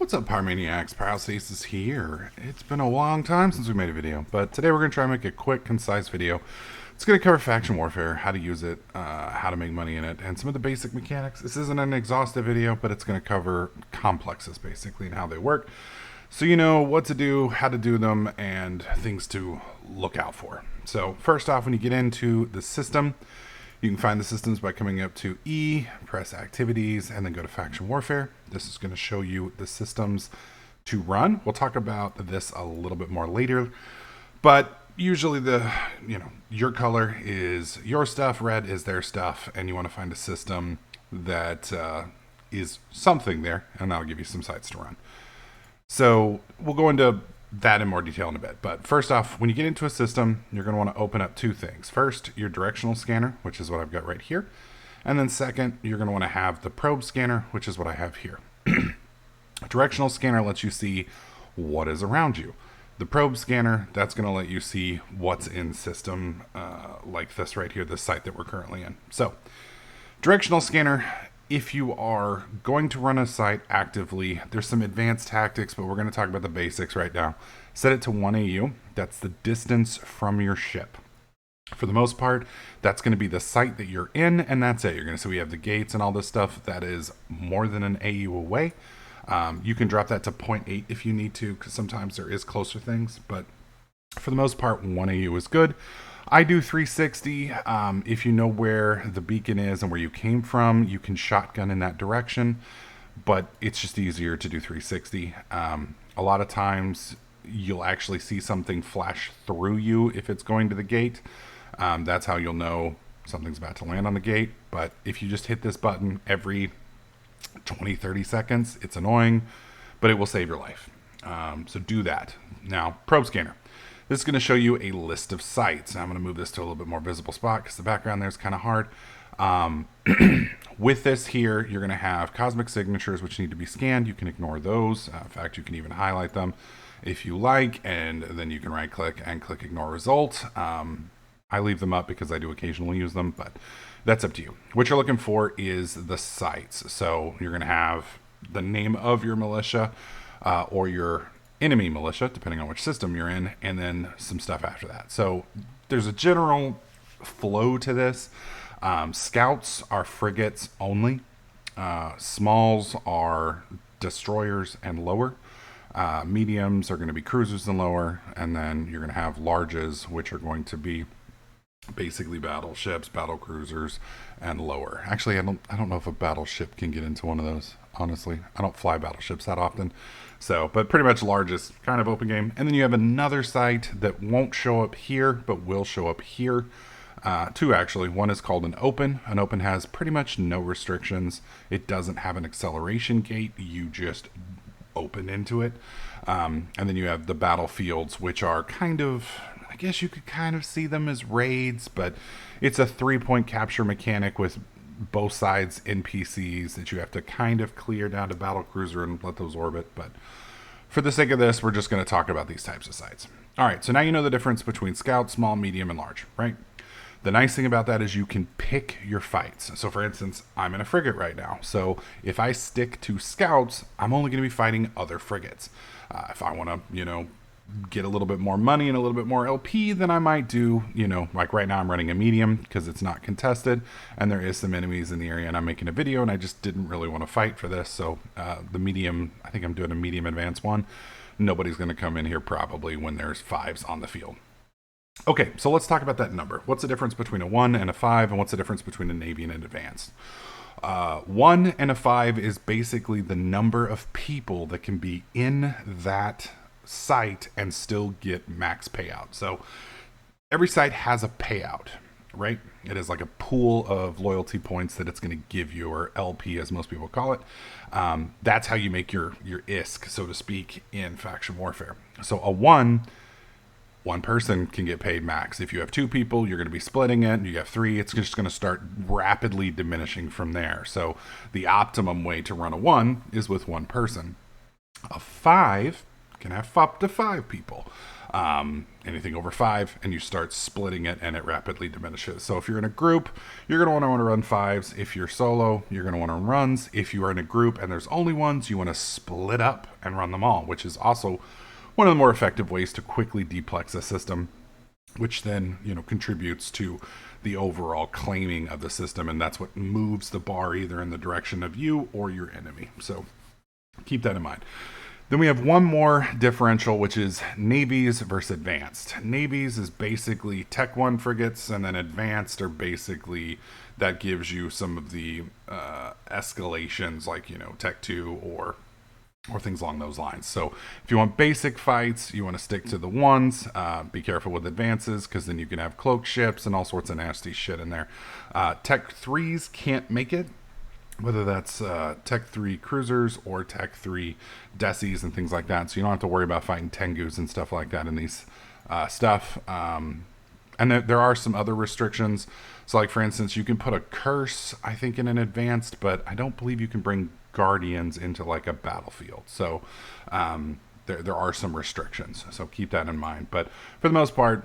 What's up, Pyromaniacs? Paralysis is here. It's been a long time since we made a video, but today we're going to try and make a quick, concise video. It's going to cover faction warfare, how to use it, how to make money in it, and some of the basic mechanics. This isn't an exhaustive video, but it's going to cover complexes, basically, and how they work. So you know what to do, how to do them, and things to look out for. So first off, when you get into the system, you can find the systems by coming up to E, press Activities, and then go to Faction Warfare. This is going to show you the systems to run. We'll talk about this a little bit more later, but usually your color is your stuff, red is their stuff, and you want to find a system that is something there, and that'll give you some sites to run. So we'll go into that in more detail in a bit. But first off, when you get into a system, you're going to want to open up two things. First, your directional scanner, which is what I've got right here. And then second, you're going to want to have the probe scanner, which is what I have here. Directional scanner lets you see what is around you. The probe scanner, that's going to let you see what's in system, like this right here, this site that we're currently in. So, directional scanner, if you are going to run a site actively, there's some advanced tactics, but we're going to talk about the basics right now. Set it to 1 AU. That's the distance from your ship. For the most part, that's going to be the site that you're in, and that's it. You're going to see we have the gates and all this stuff. That is more than an AU away. You can drop that to 0.8 if you need to, because sometimes there is closer things, but for the most part, 1 AU is good. I do 360. If you know where the beacon is and where you came from, you can shotgun in that direction, but it's just easier to do 360. A lot of times you'll actually see something flash through you if it's going to the gate. That's how you'll know something's about to land on the gate. But if you just hit this button every 20-30 seconds, it's annoying, but it will save your life. So do that. Now, probe scanner. This is going to show you a list of sites. Now I'm going to move this to a little bit more visible spot because the background there is kind of hard. With this here, you're going to have cosmic signatures which need to be scanned. You can ignore those. In fact, you can even highlight them if you like, and then you can right click and click ignore result. I leave them up because I do occasionally use them, but that's up to you. What you're looking for is the sites. So you're going to have the name of your militia or your enemy militia, depending on which system you're in, and then some stuff after that. So there's a general flow to this. Scouts are frigates only. Smalls are destroyers and lower. Mediums are going to be cruisers and lower. And then you're going to have larges, which are going to be basically battleships, battle cruisers, and lower. Actually, I don't know if a battleship can get into one of those. Honestly, I don't fly battleships that often. So, but pretty much largest kind of open game. And then you have another site that won't show up here, but will show up here. Two actually. One is called an open. An open has pretty much no restrictions. It doesn't have an acceleration gate. You just open into it. And then you have the battlefields, which are kind of, I guess you could kind of see them as raids, but it's a 3-point capture mechanic with both sides NPCs that you have to kind of clear down to battle cruiser and let those orbit. But for the sake of this, we're just going to talk about these types of sites. All right, so now you know the difference between scout, small, medium, and large, right? The nice thing about that is you can pick your fights. So for instance, I'm in a frigate right now. So if I stick to scouts, I'm only going to be fighting other frigates. If I want to, get a little bit more money and a little bit more LP, then I might do, like right now I'm running a medium because it's not contested and there is some enemies in the area and I'm making a video and I just didn't really want to fight for this. So the medium, I think I'm doing a medium advanced one. Nobody's going to come in here probably when there's 5s on the field. Okay, so let's talk about that number. What's the difference between a 1 and a 5, and what's the difference between a Navy and an advanced? 1 and a 5 is basically the number of people that can be in that site and still get max payout. So every site has a payout, right? It is like a pool of loyalty points that it's going to give you, or LP as most people call it. That's how you make your ISK, so to speak, in faction warfare. So a 1 person can get paid max. If you have 2 people, you're going to be splitting it. You have 3, it's just going to start rapidly diminishing from there. So the optimum way to run a 1 is with 1 person. A 5 can have up to 5 people. Anything over 5, and you start splitting it, and it rapidly diminishes. So if you're in a group, you're going to want to run 5s. If you're solo, you're going to want to run 1s. If you are in a group and there's only 1s, you want to split up and run them all, which is also one of the more effective ways to quickly deplex a system, which then, contributes to the overall claiming of the system, and that's what moves the bar either in the direction of you or your enemy. So keep that in mind. Then we have one more differential, which is navies versus advanced. Navies is basically Tech 1 frigates, and then advanced are basically, that gives you some of the escalations, like, Tech 2 or things along those lines. So if you want basic fights, you want to stick to the 1s. Be careful with advances, because then you can have cloak ships and all sorts of nasty shit in there. Tech 3s can't make it, whether that's Tech 3 cruisers or Tech 3 desis and things like that. So you don't have to worry about fighting Tengus and stuff like that in these stuff. And there are some other restrictions. So, like, for instance, you can put a curse, I think, in an advanced, but I don't believe you can bring guardians into, like, a battlefield. So there are some restrictions. So keep that in mind. But for the most part,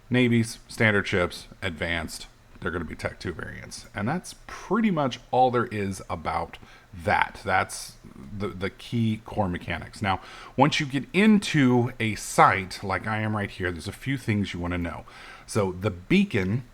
navies, standard ships, advanced, they're going to be Tech 2 variants. And that's pretty much all there is about that. That's the key core mechanics. Now, once you get into a site, like I am right here, there's a few things you want to know. So the beacon,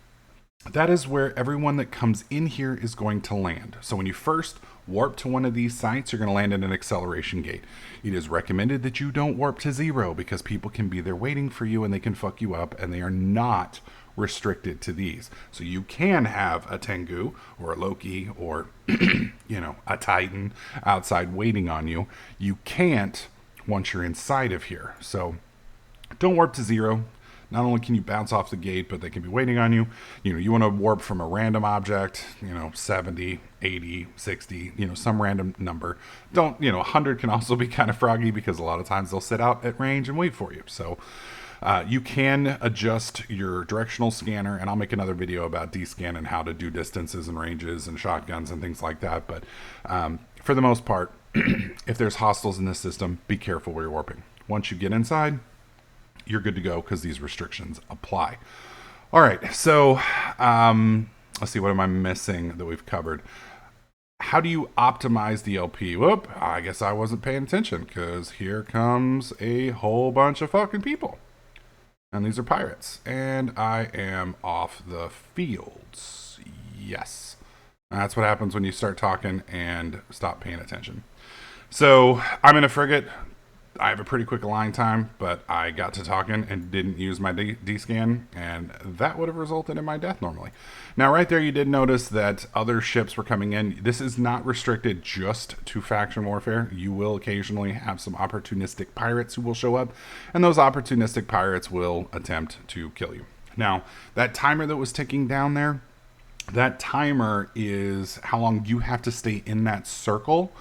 that is where everyone that comes in here is going to land. So when you first warp to one of these sites, you're going to land in an acceleration gate. It is recommended that you don't warp to 0, because people can be there waiting for you and they can fuck you up, and they are not restricted to these. So you can have a Tengu or a Loki or a Titan outside waiting on you. You can't once you're inside of here. So don't warp to 0. Not only can you bounce off the gate, but they can be waiting on you. You want to warp from a random object, 70, 80, 60, some random number. 100 can also be kind of froggy, because a lot of times they'll sit out at range and wait for you. So you can adjust your directional scanner, and I'll make another video about D-scan and how to do distances and ranges and shotguns and things like that. But for the most part, if there's hostiles in this system, be careful where you're warping. Once you get inside, you're good to go, because these restrictions apply. All right, so let's see, what am I missing that we've covered? How do you optimize the LP? Whoop, I guess I wasn't paying attention, because here comes a whole bunch of fucking people. And these are pirates. And I am off the fields. Yes. That's what happens when you start talking and stop paying attention. So I'm in a frigate. I have a pretty quick align time, but I got to talking and didn't use my D-scan, and that would have resulted in my death normally. Now, right there, you did notice that other ships were coming in. This is not restricted just to faction warfare. You will occasionally have some opportunistic pirates who will show up, and those opportunistic pirates will attempt to kill you. Now, that timer that was ticking down there, that timer is how long you have to stay in that circle.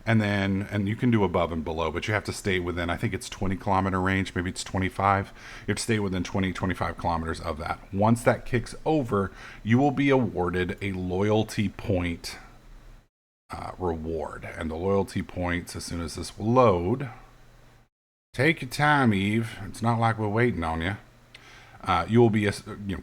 And you can do above and below, but you have to stay within, I think it's 20 kilometer range, maybe it's 25. You have to stay within 20, 25 kilometers of that. Once that kicks over, you will be awarded a loyalty point reward. And the loyalty points, as soon as this will load, take your time, Eve. It's not like we're waiting on you. You will be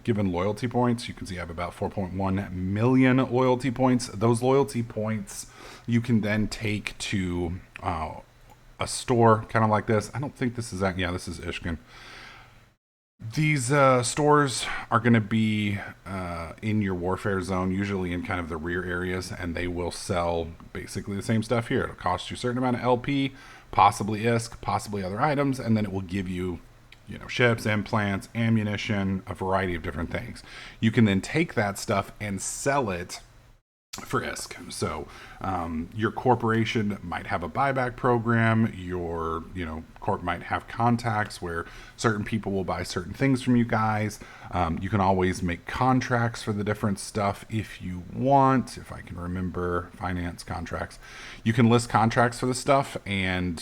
given loyalty points. You can see I have about 4.1 million loyalty points. Those loyalty points you can then take to a store kind of like this. I don't think this is that. Yeah, this is Ishkin. These stores are going to be in your warfare zone, usually in kind of the rear areas, and they will sell basically the same stuff here. It'll cost you a certain amount of LP, possibly ISK, possibly other items, and then it will give you ships, implants, ammunition, a variety of different things. You can then take that stuff and sell it for ISK. So your corporation might have a buyback program. Your corp might have contacts where certain people will buy certain things from you guys. You can always make contracts for the different stuff if you want. If I can remember, finance contracts. You can list contracts for the stuff, and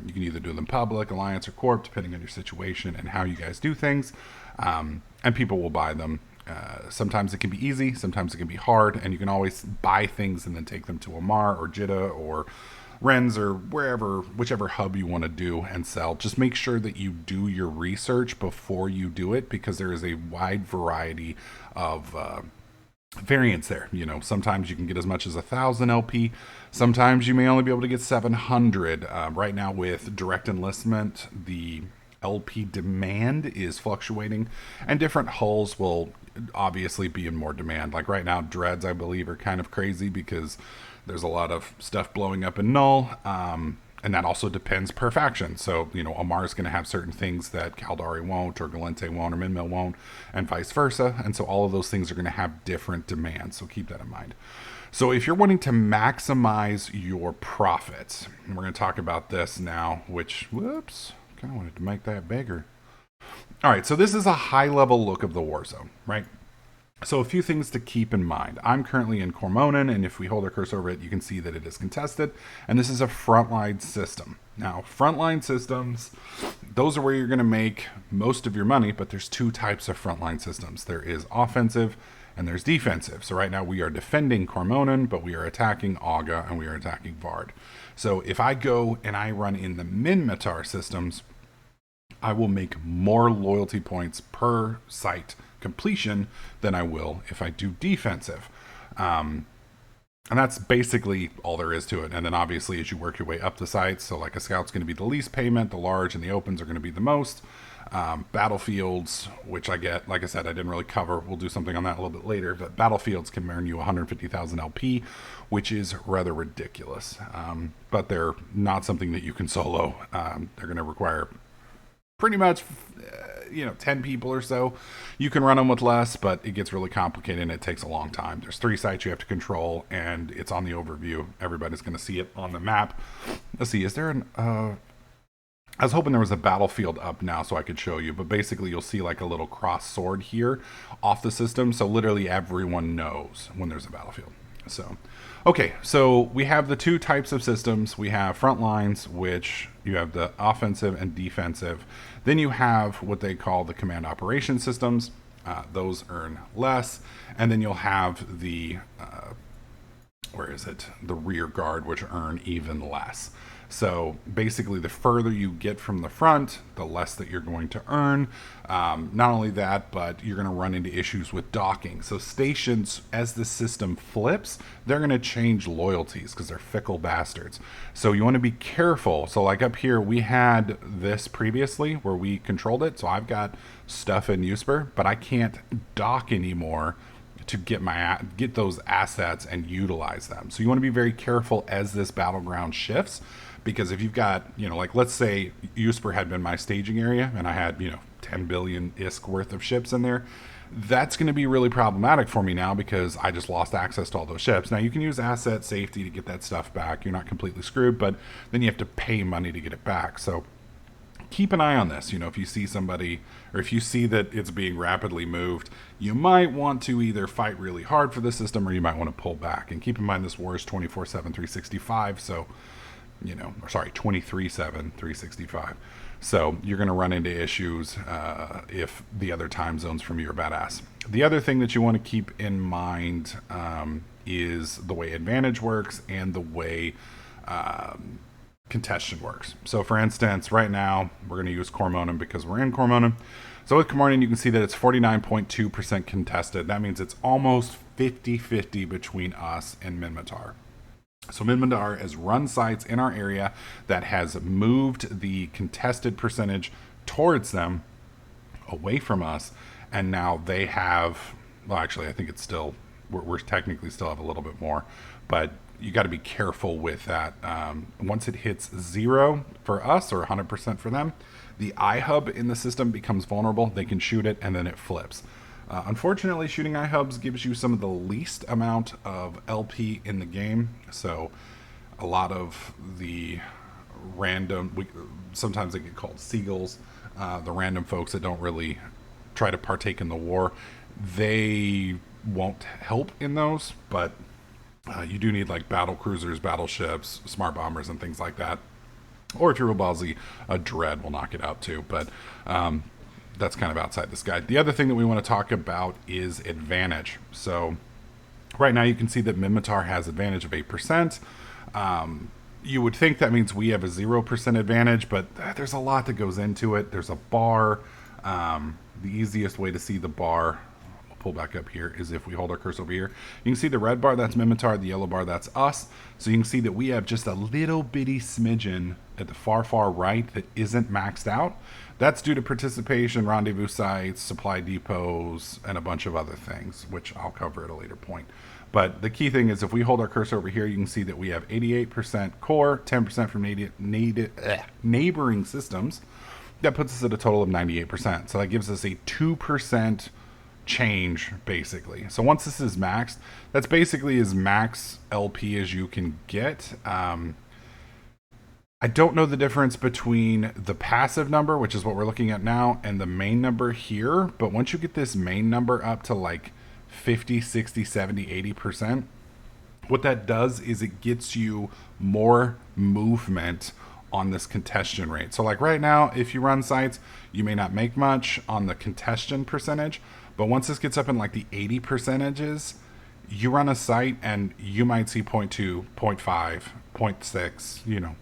you can either do them public, alliance, or corp, depending on your situation and how you guys do things. And people will buy them. Sometimes it can be easy, sometimes it can be hard, and you can always buy things and then take them to Amar or Jeddah or Ren's or wherever, whichever hub you want to do and sell. Just make sure that you do your research before you do it, because there is a wide variety of variance there. You know, sometimes you can get as much as 1,000 LP. Sometimes you may only be able to get 700. Right now with direct enlistment, the LP demand is fluctuating, and different hulls will obviously be in more demand. Like right now, dreads, I believe, are kind of crazy because there's a lot of stuff blowing up in null. And that also depends per faction. So, you know, Amar's going to have certain things that Caldari won't, or Galente won't, or Minmil won't, and vice versa. And so all of those things are going to have different demands. So keep that in mind. So if you're wanting to maximize your profits, and we're going to talk about this now, which, whoops, kind of wanted to make that bigger. All right, so this is a high-level look of the war zone, right? So a few things to keep in mind. I'm currently in Cormonan, and if we hold our cursor over it, you can see that it is contested, and this is a frontline system. Now, frontline systems, those are where you're going to make most of your money, but there's two types of frontline systems. There is offensive, and there's defensive. So right now we are defending Cormonan, but we are attacking Auga, and we are attacking Vard. So if I go and I run in the Minmatar systems, I will make more loyalty points per site completion than I will if I do defensive. And that's basically all there is to it. And then obviously as you work your way up the sites, so like a scout's going to be the least payment, the large and the opens are going to be the most. Battlefields, which I get, like I said, I didn't really cover. We'll do something on that a little bit later. But battlefields can earn you 150,000 LP, which is rather ridiculous. But they're not something that you can solo. They're going to require pretty much 10 people or so. You can run them with less, but it gets really complicated and it takes a long time. There's 3 sites you have to control, and it's on the overview. Everybody's going to see it on the map. Let's see, is there an I was hoping there was a battlefield up now so I could show you, but basically you'll see like a little cross sword here off the system, so literally everyone knows when there's a battlefield. So, okay, so we have the two types of systems. We have front lines, which you have the offensive and defensive. Then you have what they call the command operation systems. Those earn less. And then you'll have the, the rear guard, which earn even less. So basically, the further you get from the front, the less that you're going to earn. Not only that, but you're going to run into issues with docking. So stations, as the system flips, they're going to change loyalties because they're fickle bastards. So you want to be careful. So like up here, we had this previously where we controlled it. So I've got stuff in Usper, but I can't dock anymore to get those assets and utilize them. So you want to be very careful as this battleground shifts. Because if you've got, like let's say Usper had been my staging area and I had, 10 billion ISK worth of ships in there, that's going to be really problematic for me now because I just lost access to all those ships. Now you can use asset safety to get that stuff back. You're not completely screwed, but then you have to pay money to get it back. So keep an eye on this. If you see somebody or if you see that it's being rapidly moved, you might want to either fight really hard for the system or you might want to pull back. And keep in mind this war is 24/7, 365. So 23/7, 365. So you're going to run into issues if the other time zones from you are badass. The other thing that you want to keep in mind is the way advantage works and the way contention works. So for instance, right now we're going to use Cormonan because we're in Cormonan. So with Cormonan, you can see that it's 49.2% contested. That means it's almost 50-50 between us and Minmatar. So Minmatar has run sites in our area that has moved the contested percentage towards them, away from us, and now they have, well actually I think it's still, we're technically still have a little bit more, but you got to be careful with that. Once it hits 0 for us or 100% for them, the iHub in the system becomes vulnerable. They can shoot it and then it flips. Unfortunately, shooting iHubs gives you some of the least amount of LP in the game. So a lot of the random, sometimes they get called seagulls, the random folks that don't really try to partake in the war, they won't help in those, but you do need like battle cruisers, battleships, smart bombers, and things like that. Or if you're real ballsy, a dread will knock it out too. But that's kind of outside this guide. The other thing that we want to talk about is advantage. So right now you can see that Minmatar has advantage of 8%. You would think that means we have a 0% advantage, but there's a lot that goes into it. There's a bar. The easiest way to see the bar, we'll pull back up here, is if we hold our cursor over here. You can see the red bar, that's Mimitar, the yellow bar, that's us. So you can see that we have just a little bitty smidgen at the far, far right that isn't maxed out. That's due to participation, rendezvous sites, supply depots, and a bunch of other things, which I'll cover at a later point. But the key thing is if we hold our cursor over here, you can see that we have 88% core, 10% from neighboring systems. That puts us at a total of 98%. So that gives us a 2% change, basically. So once this is maxed, that's basically as max LP as you can get. I don't know the difference between the passive number, which is what we're looking at now, and the main number here. But once you get this main number up to like 50, 60, 70, 80%, what that does is it gets you more movement on this congestion rate. So like right now, if you run sites, you may not make much on the congestion percentage, but once this gets up in like the 80 percentages, you run a site and you might see 0.2, 0.5, 0.6, you know,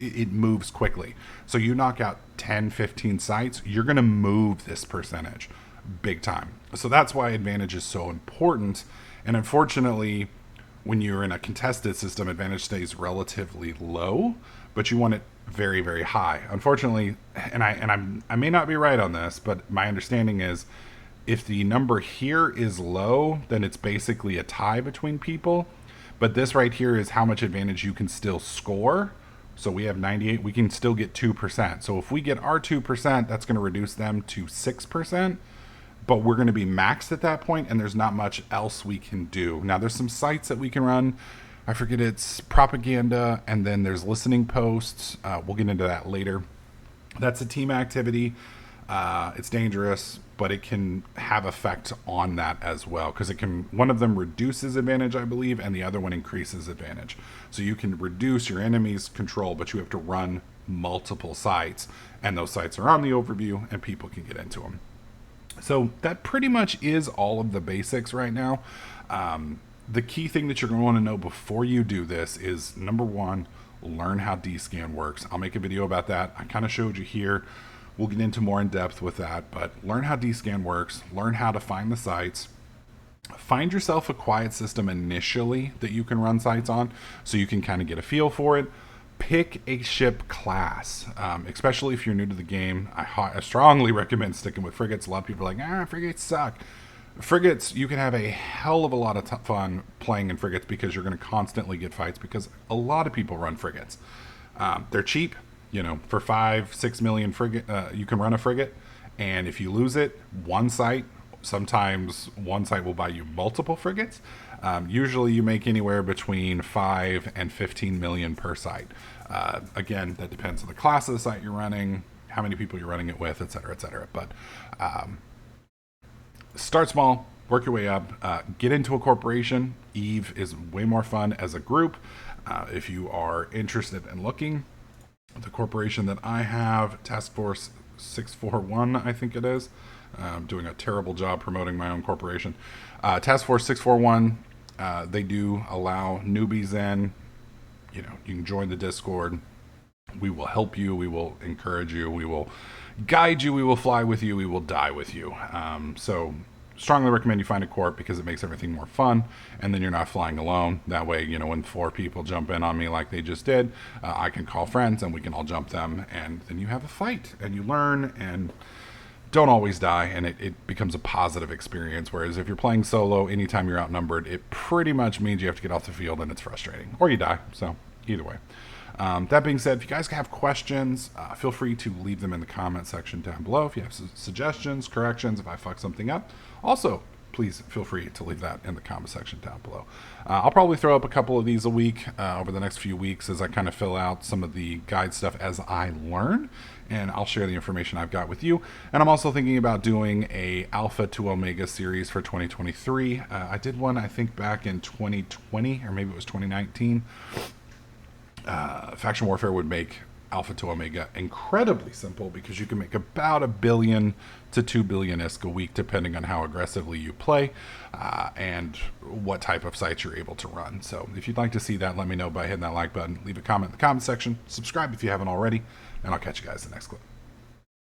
it moves quickly. So you knock out 10, 15 sites, you're going to move this percentage big time. So that's why advantage is so important. And unfortunately, when you're in a contested system, advantage stays relatively low, but you want it very, very high. Unfortunately, I may not be right on this, but my understanding is if the number here is low, then it's basically a tie between people. But this right here is how much advantage you can still score. So we have 98, we can still get 2%. So if we get our 2%, that's going to reduce them to 6%. But we're going to be maxed at that point, and there's not much else we can do. Now, there's some sites that we can run. I forget, it's propaganda, and then there's listening posts. We'll get into that later. That's a team activity. It's dangerous, but it can have effect on that as well, because it can, one of them reduces advantage, I believe, and the other one increases advantage. So you can reduce your enemy's control, but you have to run multiple sites, and those sites are on the overview, and people can get into them. So that pretty much is all of the basics right now. The key thing that you're going to want to know before you do this is, number one, learn how DScan works. I'll make a video about that. I kind of showed you here. We'll get into more in depth with that, but learn how DScan works, learn how to find the sites. Find yourself a quiet system initially that you can run sites on so you can kind of get a feel for it. Pick a ship class, especially if you're new to the game. I strongly recommend sticking with frigates. A lot of people are like, frigates suck. Frigates, you can have a hell of a lot of fun playing in frigates because you're going to constantly get fights because a lot of people run frigates. They're cheap, for 5-6 million frigate, you can run a frigate. And if you lose it, sometimes one site will buy you multiple frigates. Usually you make anywhere between 5 and 15 million per site. Again, that depends on the class of the site you're running, how many people you're running it with, et cetera, et cetera. But start small, work your way up, get into a corporation. EVE is way more fun as a group. If you are interested in looking, the corporation that I have, Task Force 641, I think it is. I'm doing a terrible job promoting my own corporation. Task Force 641, they do allow newbies in. You can join the Discord. We will help you. We will encourage you. We will guide you. We will fly with you. We will die with you. So strongly recommend you find a corp because it makes everything more fun, and then you're not flying alone. That way, when 4 people jump in on me like they just did, I can call friends and we can all jump them, and then you have a fight and you learn and don't always die, and it becomes a positive experience. Whereas if you're playing solo, anytime you're outnumbered, it pretty much means you have to get off the field and it's frustrating, or you die. So either way. That being said, if you guys have questions, feel free to leave them in the comment section down below. If you have suggestions, corrections, if I fuck something up, also please feel free to leave that in the comment section down below. I'll probably throw up a couple of these a week over the next few weeks as I kind of fill out some of the guide stuff as I learn, and I'll share the information I've got with you. And I'm also thinking about doing a Alpha to Omega series for 2023. I did one, I think, back in 2020, or maybe it was 2019. Faction Warfare would make alpha to omega incredibly simple, because you can make about 1 billion to 2 billion ISK a week, depending on how aggressively you play and what type of sites you're able to run. So if you'd like to see that, let me know by hitting that like button, leave a comment in the comment section, subscribe if you haven't already, and I'll catch you guys in the next clip.